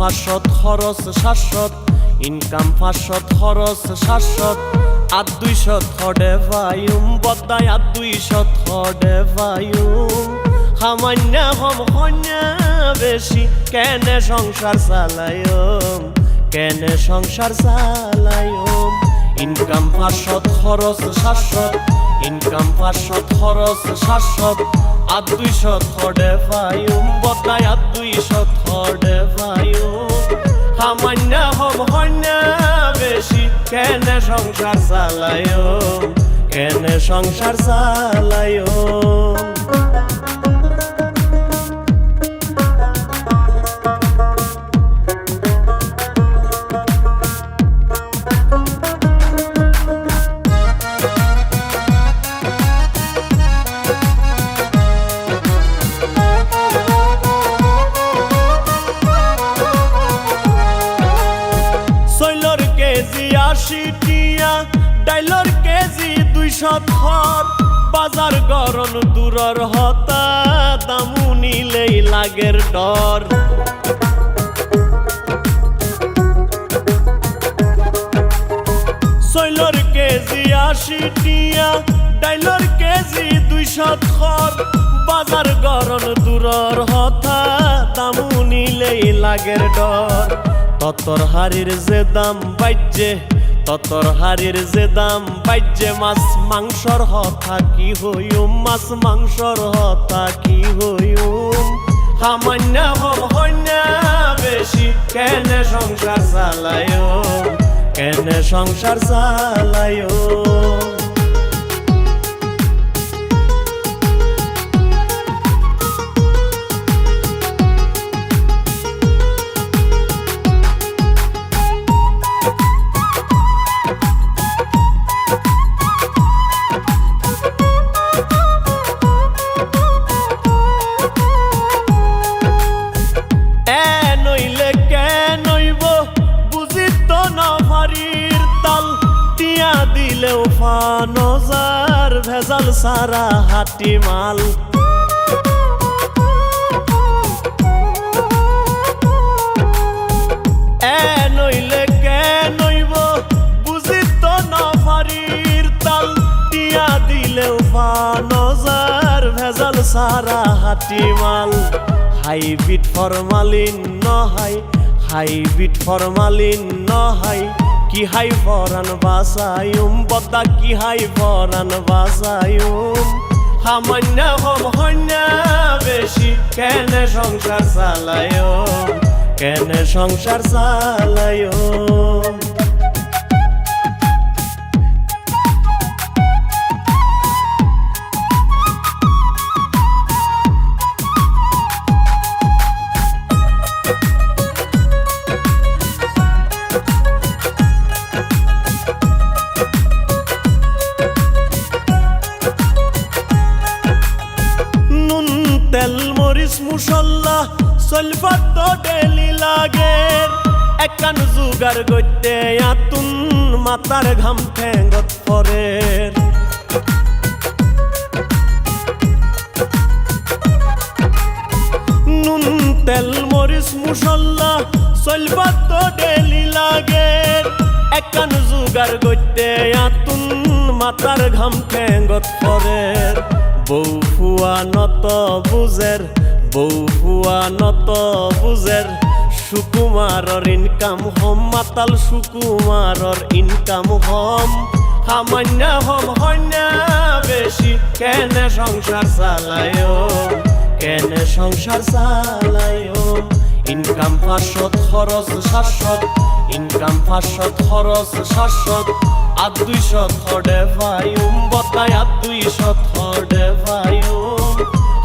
500 খরচ 700 ইনকাম 500 খরচ 700 আর 200 থডে ভাইম বদাই আর 200 থডে ভাইম সামান্য হম হন্যা বেশি কেনে সংসার চালায়ম কেনে সংসার চালায়ম ইনকাম 500 খরচ 700 ইনকাম 500 খরচ 700 আর 200 থডে ভাইম বদাই আর 200 থডে ভাইম সামান্য হম হন্যা বেশি কেনে সংসার চালায়ম কেনে সংসার চালায়ম টিয়া ডাইলর কেজি 200 থর বাজার গরম দূরর হতা দামু নিলেই লাগের ডর সৈলর কেজি 80 টিয়া ডাইলর কেজি 200 থর বাজার গরম দূরর হতা দামু নিলেই লাগের ডর ততর হাড়ির যে দাম বাজ্যে ততর হাড়ির যে দাম বাজ্যে মাছ মাংসর হতা কি হইম মাছ মাংসর হতা কি হইম সামান্য হম হন্যা বেশি কেনে সংসার চালায়ম কেনে সংসার চালায়ম দিলেও ফানজার ভেজাল সারা হাটি মাল নইলে কে নইব বুঝি তো নফারির তাল টিয়া দিলেও ফানজার ভেজাল সারা হাটি মাল হাইব্রিড ফরমালিন নহাই হাইব্রিড ফরমালিন নহাই কি হাই ফরান বাসায়ুম বদা কি হাই ফরান বাসায়ুম সামান্য হম হন্যা বেশি কেনে সংসার চালায়ম কেনে সংসার চালায়ম তেল মরিচ মুসল্লা সলফাত তো ডেলি লাগের একান জুগার গইতে আতুন মাতার ঘাম ঠেঙ্গত পরের নুন তেল মরিচ মুসল্লা সলফাত তো ডেলি লাগের একান জুগার গইতে আতুন মাতার ঘাম ঠেঙ্গত পরের বউ ফুয়া নত বুঝের বউ ফুয়া নত বুঝের সুকুমারর ইনকাম হম মাতাল সুকুমারর ইনকাম হম সামান্য হম হন্যা বেশি কেনে সংসার চালায়ম কেনে সংসার চালায়ম ইনকাম 500 খরচ 700 ইনকাম 500 খরচ 700 আর 200 থডে ভাইম বদাই আর 200 থডে ভাইম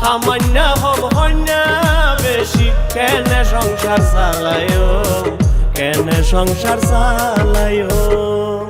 সামান্য হম হন্যা বেশি কেনে সংসার চালায়ম কেনে সংসার চালায়ম